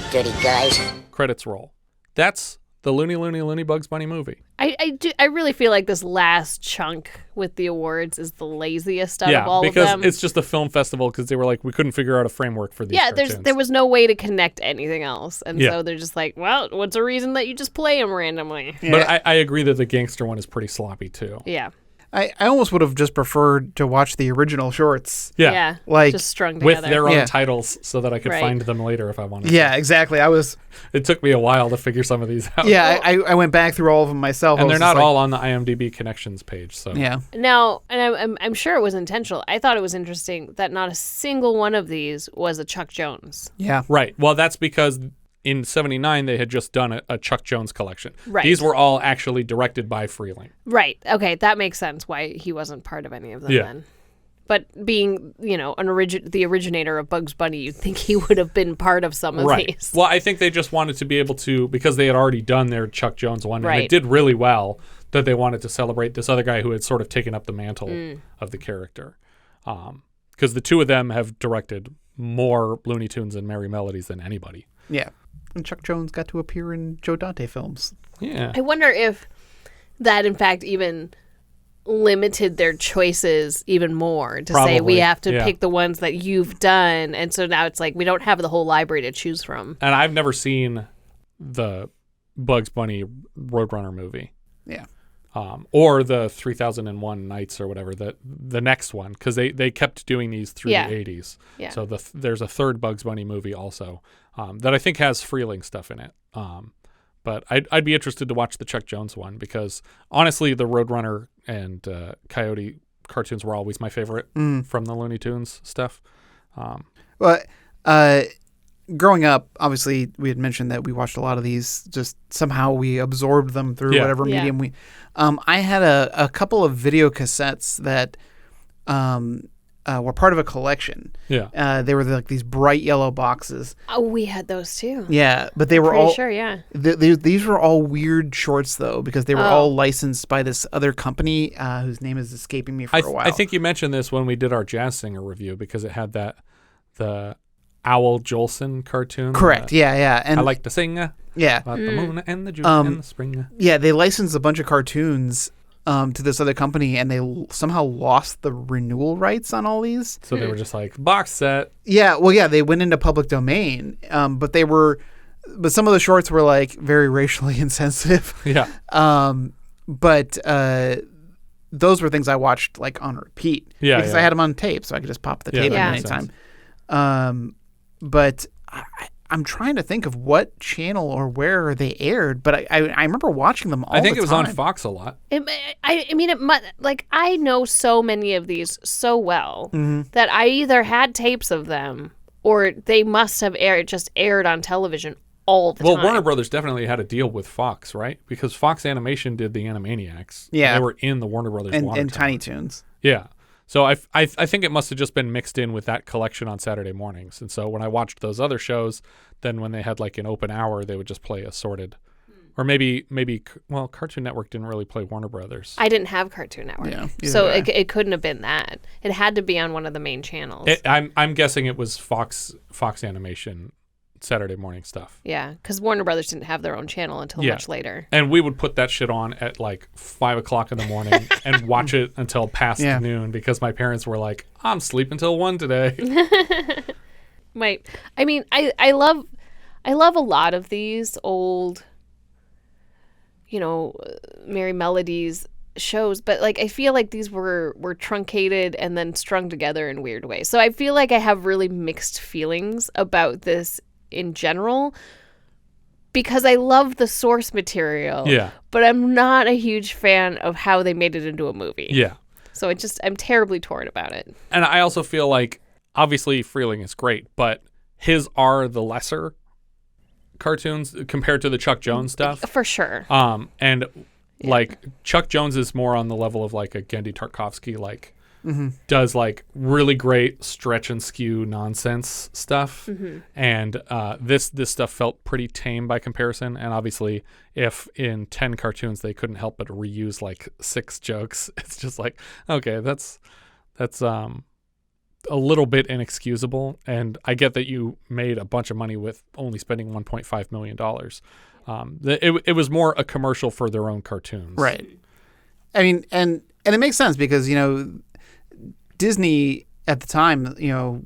Dirty guys. Credits roll. That's the Looney Looney Looney Bugs Bunny movie. I really feel like this last chunk with the awards is the laziest out of all of them. Yeah, because it's just a film festival, because they were like, we couldn't figure out a framework for these cartoons. There was no way to connect anything else. And so they're just like, well, what's a reason that you just play them randomly? Yeah. But I agree that the gangster one is pretty sloppy, too. Yeah. I almost would have just preferred to watch the original shorts. Yeah. Like, just strung together. With their own titles, so that I could find them later if I wanted to. Yeah, exactly. It took me a while to figure some of these out. Yeah, I went back through all of them myself. And they're not all on the IMDb connections page. So yeah. Now, and I'm sure it was intentional. I thought it was interesting that not a single one of these was a Chuck Jones. Yeah. Right. Well, that's because in 79, they had just done a Chuck Jones collection. Right. These were all actually directed by Freleng. Right. Okay, that makes sense why he wasn't part of any of them then. But being, the originator of Bugs Bunny, you'd think he would have been part of some of these. Well, I think they just wanted to be able to, because they had already done their Chuck Jones one, and it did really well, that they wanted to celebrate this other guy who had sort of taken up the mantle of the character. Because the two of them have directed more Looney Tunes and Merry Melodies than anybody. Yeah. And Chuck Jones got to appear in Joe Dante films. Yeah. I wonder if that, in fact, even limited their choices even more to say we have to pick the ones that you've done. And so now it's like we don't have the whole library to choose from. And I've never seen the Bugs Bunny Roadrunner movie. Yeah. Or the 3001 Nights or whatever, the next one, because they kept doing these through the 80s. Yeah. So there's a third Bugs Bunny movie also that I think has Freleng stuff in it. But I'd be interested to watch the Chuck Jones one, because honestly, the Roadrunner and Coyote cartoons were always my favorite from the Looney Tunes stuff. Well, growing up, obviously, we had mentioned that we watched a lot of these. Just somehow we absorbed them through whatever medium we. I had a couple of video cassettes that were part of a collection. Yeah. They were like these bright yellow boxes. Oh, we had those too. Yeah, but they were Pretty all. sure, yeah. These were all weird shorts though, because they were all licensed by this other company whose name is escaping me for a while. I think you mentioned this when we did our Jazz Singer review, because it had the Owl Jolson cartoon. Correct. Yeah. And I like to sing. Yeah. About the moon and the June and the spring. Yeah, they licensed a bunch of cartoons to this other company, and they somehow lost the renewal rights on all these. So they were just like, box set. Yeah, well, yeah, they went into public domain, but some of the shorts were like very racially insensitive. Yeah. But those were things I watched like on repeat. Yeah. Because I had them on tape, so I could just pop the tape in anytime. But I'm trying to think of what channel or where they aired, but I remember watching them all the time. I think it was on Fox a lot. I know so many of these so well that I either had tapes of them or they must have aired on television all the time. Well, Warner Brothers definitely had a deal with Fox, right? Because Fox Animation did the Animaniacs. Yeah. They were in the Warner Brothers and Tiny Toons. Yeah. So I think it must have just been mixed in with that collection on Saturday mornings. And so when I watched those other shows, then when they had like an open hour, they would just play assorted. Or maybe Cartoon Network didn't really play Warner Brothers. I didn't have Cartoon Network. Yeah, so it couldn't have been that. It had to be on one of the main channels. I'm guessing it was Fox Animation Saturday morning stuff. Yeah, because Warner Brothers didn't have their own channel until much later. And we would put that shit on at like 5 o'clock in the morning and watch it until past noon because my parents were like, I'm sleeping till 1 today. I love a lot of these old, Merry Melodies shows, but like I feel like these were truncated and then strung together in weird ways. So I feel like I have really mixed feelings about this in general because I love the source material. Yeah. But I'm not a huge fan of how they made it into a movie. Yeah. So I'm terribly torn about it. And I also feel like obviously Freleng is great, but his are the lesser cartoons compared to the Chuck Jones stuff. For sure. Like Chuck Jones is more on the level of like a Genndy Tartakovsky, does like really great stretch and skew nonsense stuff. And this stuff felt pretty tame by comparison. And obviously if in 10 cartoons they couldn't help but reuse like 6 jokes, it's just like, okay, that's a little bit inexcusable. And I get that you made a bunch of money with only spending $1.5 million. It was more a commercial for their own cartoons. Right. I mean, and it makes sense because, Disney at the time,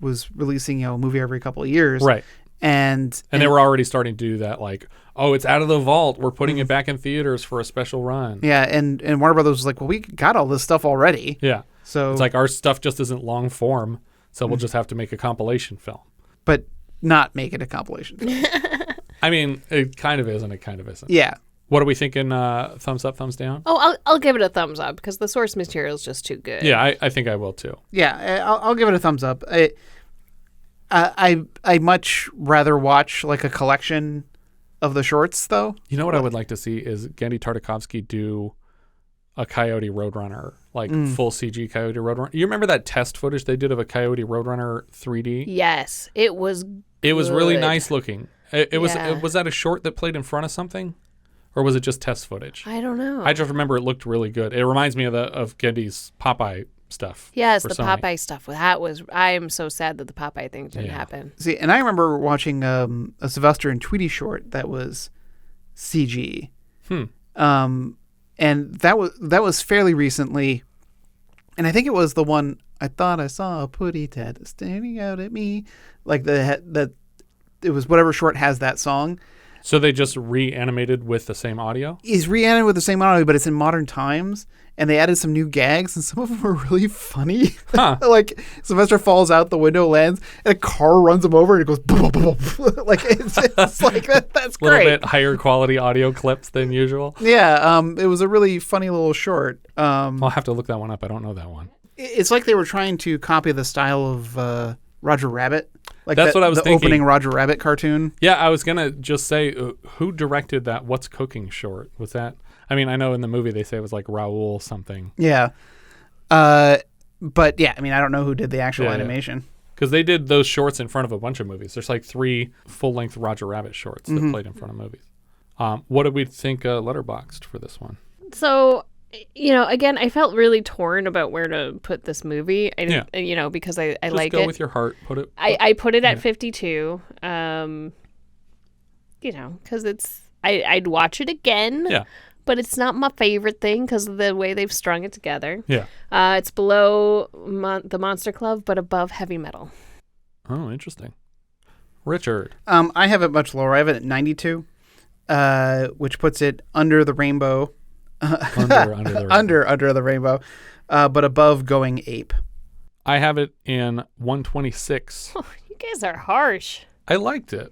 was releasing, a movie every couple of years. Right. And they were already starting to do that, like, oh, it's out of the vault. We're putting it back in theaters for a special run. Yeah, and Warner Brothers was like, well, we got all this stuff already. Yeah. So it's like our stuff just isn't long form, so we'll just have to make a compilation film. But not make it a compilation film. I mean, it kind of is and it kind of isn't. Yeah. What are we thinking? Thumbs up, thumbs down? Oh, I'll give it a thumbs up because the source material is just too good. Yeah, I think I will too. Yeah, I'll give it a thumbs up. I much rather watch like a collection of the shorts though. You know what I would like to see is Genndy Tartakovsky do a Coyote Roadrunner, like full CG Coyote Roadrunner. You remember that test footage they did of a Coyote Roadrunner 3D? Yes, it was good. It was really nice looking. Was that a short that played in front of something? Or was it just test footage? I don't know. I just remember it looked really good. It reminds me of Genndy's Popeye stuff. Yes, the Sony. Popeye stuff. I am so sad that the Popeye thing didn't happen. See, and I remember watching a Sylvester and Tweety short that was CG. And that was fairly recently. And I think it was the one I thought I saw a putty tat staring out at me. Like it was whatever short has that song. So they just reanimated with the same audio? He's reanimated with the same audio, but it's in modern times. And they added some new gags, and some of them were really funny. Huh. Like Sylvester falls out the window, lands, and a car runs him over, and it goes boom, boom, boom. Like it's like that's great. A little bit higher quality audio clips than usual. Yeah, it was a really funny little short. I'll have to look that one up. I don't know that one. It's like they were trying to copy the style of Roger Rabbit. Like that's what I was thinking. The opening Roger Rabbit cartoon. Yeah, I was gonna just say, who directed that What's Cooking short? Was that? I mean, I know in the movie they say it was like Raoul something. Yeah. But yeah, I mean, I don't know who did the actual animation. Because they did those shorts in front of a bunch of movies. There's like 3 full-length Roger Rabbit shorts that played in front of movies. What did we think Letterboxd for this one? So, again, I felt really torn about where to put this movie. I didn't, because I just like it. Just go with your heart. I put it at 52. Because I'd watch it again. Yeah. But it's not my favorite thing because of the way they've strung it together. Yeah. It's below the Monster Club, but above Heavy Metal. Oh, interesting. Richard. I have it much lower. I have it at 92, which puts it under the rainbow. Under the rainbow, but above Going Ape. I have it in 126. Oh, you guys are harsh. I liked it.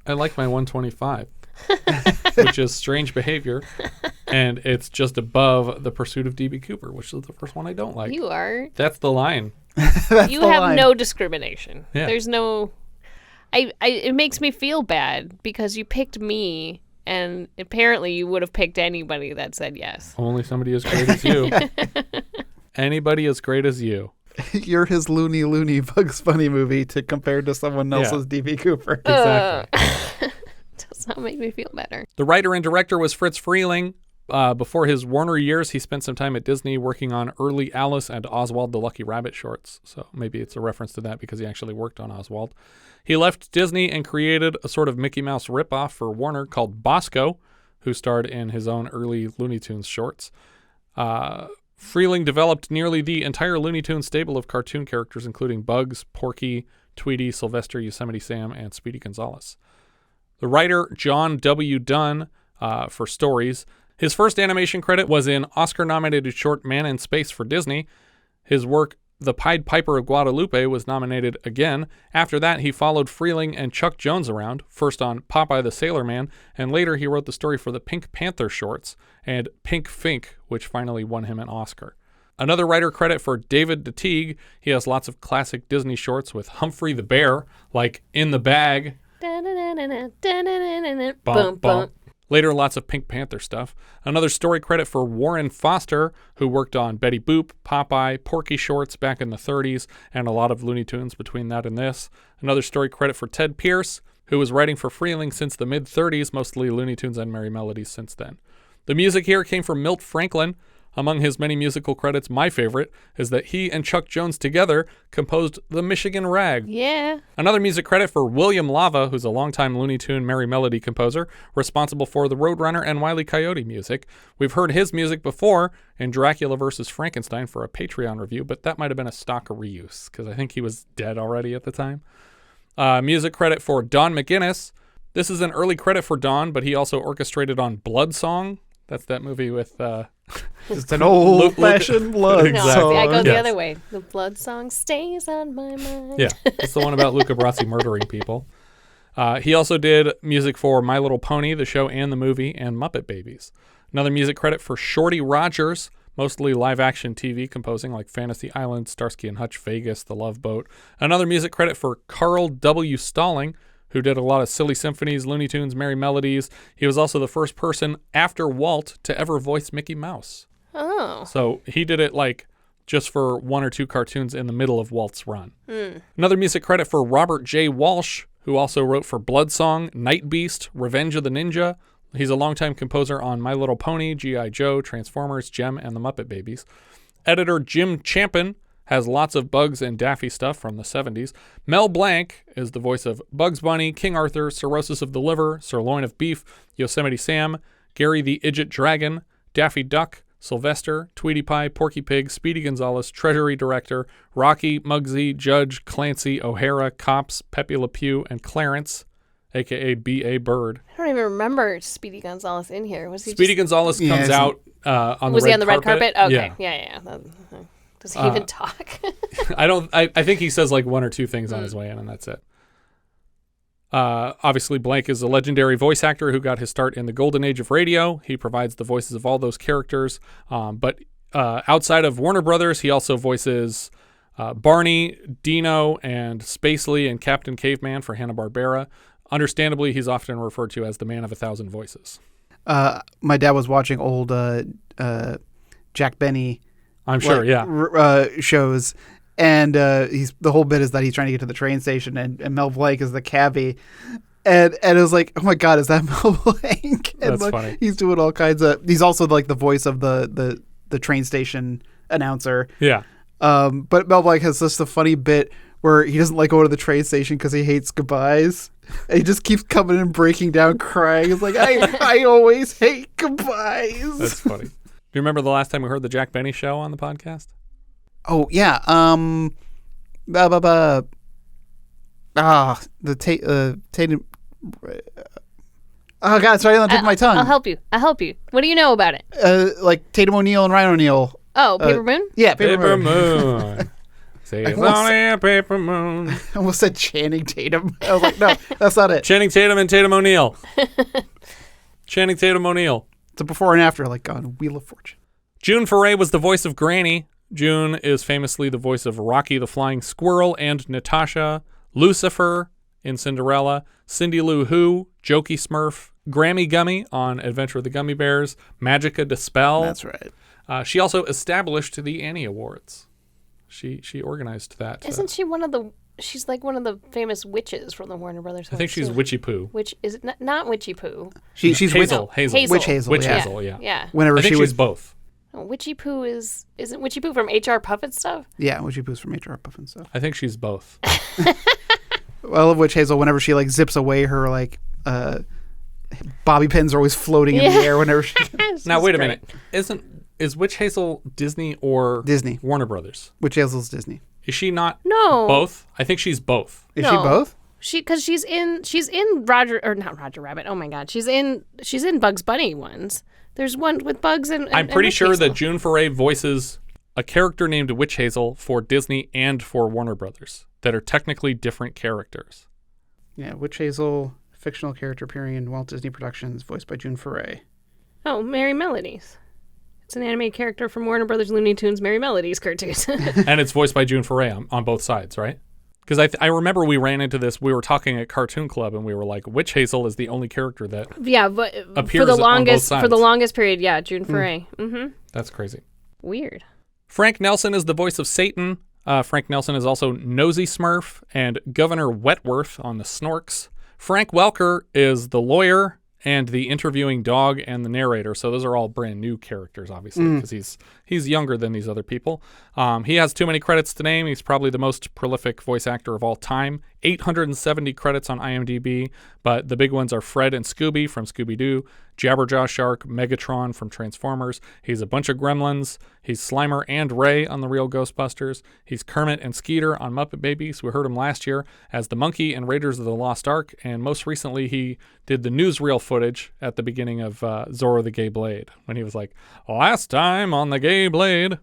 I like my 125. Which is Strange Behavior, and it's just above The Pursuit of D.B. Cooper, which is the first one I don't like. You are. That's the line. You have no discrimination. Yeah. There's no it makes me feel bad because you picked me, and apparently you would have picked anybody that said yes. Only somebody as great as you. Anybody as great as you. You're his Looney Looney Bugs Bunny movie to compare to someone else's D.B. Cooper. Exactly. Does not make me feel better. The writer and director was Friz Freleng. Before his Warner years, he spent some time at Disney working on early Alice and Oswald the Lucky Rabbit shorts. So maybe it's a reference to that because he actually worked on Oswald. He left Disney and created a sort of Mickey Mouse ripoff for Warner called Bosco, who starred in his own early Looney Tunes shorts. Freleng developed nearly the entire Looney Tunes stable of cartoon characters, including Bugs, Porky, Tweety, Sylvester, Yosemite Sam, and Speedy Gonzales. The writer, John W. Dunn, for stories. His first animation credit was in Oscar-nominated short Man in Space for Disney. His work, The Pied Piper of Guadalupe, was nominated again. After that, he followed Freleng and Chuck Jones around, first on Popeye the Sailor Man, and later he wrote the story for the Pink Panther shorts and Pink Fink, which finally won him an Oscar. Another writer credit for David Detiege. He has lots of classic Disney shorts with Humphrey the Bear, like In the Bag. Bump, bump. Later, lots of Pink Panther stuff. Another story credit for Warren Foster, who worked on Betty Boop, Popeye, Porky shorts back in the 30s, and a lot of Looney Tunes between that and this. Another story credit for Ted Pierce, who was writing for Freleng since the mid-30s, mostly Looney Tunes and Merry Melodies since then. The music here came from Milt Franklin. Among his many musical credits, my favorite is that he and Chuck Jones together composed The Michigan Rag. Yeah. Another music credit for William Lava, who's a longtime Looney Tune Merry Melody composer, responsible for the Roadrunner and Wile E. Coyote music. We've heard his music before in Dracula vs. Frankenstein for a Patreon review, but that might have been a stock reuse, because I think he was dead already at the time. Music credit for Don McGuinness. This is an early credit for Don, but he also orchestrated on Blood Song. That's that movie with... It's an old-fashioned blood exactly. song. I go the other way. The blood song stays on my mind. Yeah, it's the one about Luca Brasi murdering people. He also did music for My Little Pony, the show and the movie, and Muppet Babies. Another music credit for Shorty Rogers, mostly live-action TV composing like Fantasy Island, Starsky and Hutch, Vegas, The Love Boat. Another music credit for Carl W. Stalling, who did a lot of Silly Symphonies, Looney Tunes, Merry Melodies. He was also the first person after Walt to ever voice Mickey Mouse. Oh. So he did it like just for one or two cartoons in the middle of Walt's run. Another music credit for Robert J. Walsh, who also wrote for Blood Song, Night Beast, Revenge of the Ninja. He's a longtime composer on My Little Pony, G.I. Joe, Transformers, Jem, and the Muppet Babies. Editor Jim Champion has lots of Bugs and Daffy stuff from the 70s. Mel Blanc is the voice of Bugs Bunny, King Arthur, Cirrhosis of the Liver, Sirloin of Beef, Yosemite Sam, Gerry the Idgit Dragon, Daffy Duck, Sylvester, Tweety Pie, Porky Pig, Speedy Gonzales, Treasury Director, Rocky, Mugsy, Judge, Clancy, O'Hara, Cops, Pepe Le Pew, and Clarence, a.k.a. B.A. Bird. I don't even remember Speedy Gonzales in here. Was he Speedy Gonzales comes out on the red carpet. Was he on the red carpet? Okay. Yeah. Yeah. Does he even talk? I think he says like one or two things on his way in, and that's it. Obviously, Blanc is a legendary voice actor who got his start in the golden age of radio. He provides the voices of all those characters. But outside of Warner Brothers, he also voices Barney, Dino, and Spacely and Captain Caveman for Hanna-Barbera. Understandably, he's often referred to as the man of 1,000 voices. My dad was watching old Jack Benny. I'm sure, shows. And the whole bit is that he's trying to get to the train station, and Mel Blanc is the cabbie. And it was like, oh my God, is that Mel Blanc? And that's funny. He's doing all kinds of... He's also like the voice of the train station announcer. Yeah. But Mel Blanc has just a funny bit where he doesn't like going to the train station because he hates goodbyes. And he just keeps coming in, breaking down, crying. It's like, I always hate goodbyes. That's funny. Do you remember the last time we heard the Jack Benny show on the podcast? Oh, yeah. The Tatum. Oh, God, sorry, on the tip of my tongue. I'll help you. What do you know about it? Like Tatum O'Neal and Ryan O'Neal. Oh, Paper Moon? Yeah, Paper Moon. See, it's only a paper moon. I almost said Channing Tatum. I was like, no, that's not it. Channing Tatum and Tatum O'Neal. Channing Tatum O'Neal. It's a before and after, like on Wheel of Fortune. June Foray was the voice of Granny. June is famously the voice of Rocky the Flying Squirrel and Natasha, Lucifer, in Cinderella, Cindy Lou Who, Jokey Smurf, Grammy Gummy on Adventure of the Gummy Bears, Magica Dispel. That's right. She also established the Annie Awards. She organized that. Isn't she one of the... She's like one of the famous witches from the Warner Brothers. I think she's Witchy Poo. Which is it not Witchy Poo? She's Hazel. Witch Hazel. Witch yeah. Hazel, yeah. Yeah. Whenever I think she she's was both. Oh, Witchy Poo isn't Witchy Poo from HR Puffin stuff? Yeah, Witchy Poo's from HR Puffin stuff. I think she's both. Well, I love Witch Hazel whenever she like zips away her like bobby pins are always floating in the air whenever she Now wait a minute. Is Witch Hazel Disney or Disney. Warner Brothers? Witch Hazel's Disney. Is she not No. both? I think she's both. Is she both? Because she's in not Roger Rabbit. Oh my God, she's in Bugs Bunny ones. There's one with Bugs and I'm pretty Witch sure Hazel. that June Foray voices a character named Witch Hazel for Disney and for Warner Brothers that are technically different characters. Yeah, Witch Hazel, fictional character appearing in Walt Disney Productions, voiced by June Foray. Oh, Merry Melodies. It's an animated character from Warner Brothers Looney Tunes Merry Melodies cartoons. And it's voiced by June Foray on both sides, right? Because I remember we ran into this. We were talking at Cartoon Club, and we were like, "Witch Hazel is the only character that but appears for the on both longest sides." period, yeah, June Foray. Mm-hmm. That's crazy. Weird. Frank Nelson is the voice of Satan. Frank Nelson is also Nosy Smurf and Governor Wetworth on the Snorks. Frank Welker is the lawyer and the interviewing dog and the narrator. So those are all brand new characters, obviously, because he's younger than these other people. He has too many credits to name. He's probably the most prolific voice actor of all time. 870 credits on IMDb, but the big ones are Fred and Scooby from Scooby-Doo, Jabberjaw Shark, Megatron from Transformers. He's a bunch of Gremlins. He's Slimer and Ray on The Real Ghostbusters. He's Kermit and Skeeter on Muppet Babies. We heard him last year as the Monkey in Raiders of the Lost Ark, and most recently he did the newsreel footage at the beginning of Zorro the Gay Blade when he was like, "Last time on the Gay Blade."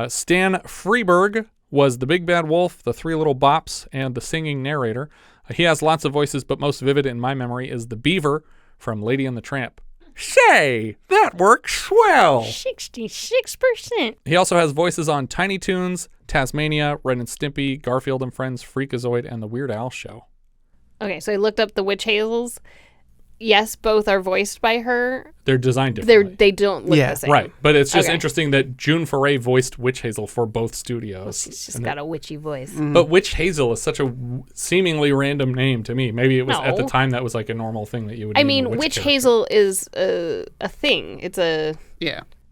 Stan Freberg was the Big Bad Wolf, the Three Little Bops, and the singing narrator. He has lots of voices, but most vivid in my memory is the Beaver from Lady and the Tramp. Say, that works swell. 66%. He also has voices on Tiny Toons, Tasmania, Ren and Stimpy, Garfield and Friends, Freakazoid, and The Weird Al Show. Okay, so I looked up the Witch Hazels. Yes, both are voiced by her. They're designed differently. They don't look the same. Right, but it's just interesting that June Foray voiced Witch Hazel for both studios. Well, she's just got a witchy voice. But Witch Hazel is such a seemingly random name to me. Maybe it was at the time that was like a normal thing that you would. I mean, Witch Hazel is a thing. It's a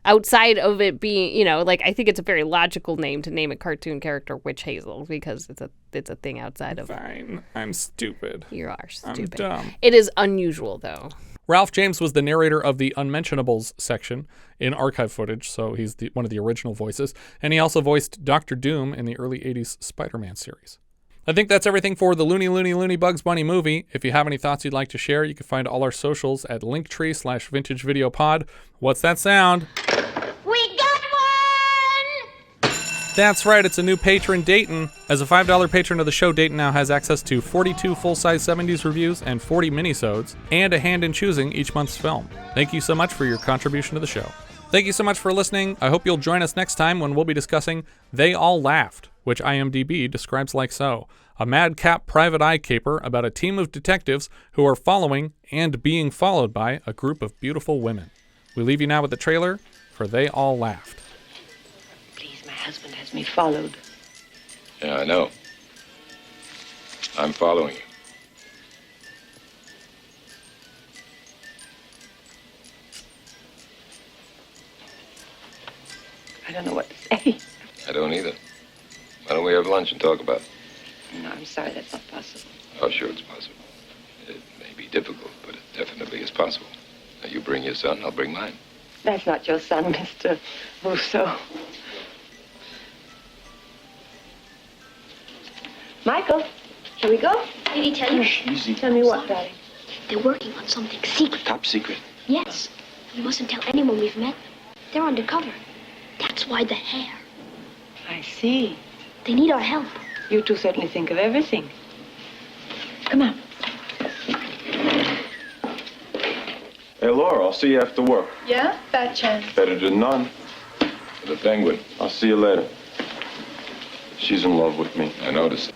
outside of it being, like I think it's a very logical name to name a cartoon character Witch Hazel because it's a thing outside of. Fine, I'm stupid. You are stupid. I'm dumb. It is unusual though. Ralph James was the narrator of the Unmentionables section in archive footage, so he's one of the original voices, and he also voiced Dr. Doom in the early 80s Spider-Man series. I think that's everything for the Looney Looney Looney Bugs Bunny movie. If you have any thoughts you'd like to share, you can find all our socials at linktree/vintagevideopod. What's that sound? We got one! That's right, it's a new patron, Dayton. As a $5 patron of the show, Dayton now has access to 42 full-size 70s reviews and 40 minisodes, and a hand in choosing each month's film. Thank you so much for your contribution to the show. Thank you so much for listening. I hope you'll join us next time when we'll be discussing They All Laughed, which IMDb describes like so: a madcap private eye caper about a team of detectives who are following and being followed by a group of beautiful women. We leave you now with the trailer for They All Laughed. Please, my husband has me followed. Yeah, I know. I'm following you. I don't know what to say. I don't either. Why don't we have lunch and talk about it? No, I'm sorry, that's not possible. Oh, sure it's possible. It may be difficult, but it definitely is possible. Now, you bring your son, I'll bring mine. That's not your son, Mr. Russo. Michael, shall we go? Did he tell you? Easy. Tell me what, darling? They're working on something secret. Top secret. Yes. We mustn't tell anyone we've met. They're undercover. That's why the hair. I see. They need our help. You two certainly think of everything. Come on. Hey, Laura, I'll see you after work. Yeah? Bad chance. Better than none. The Penguin. I'll see you later. She's in love with me. I noticed.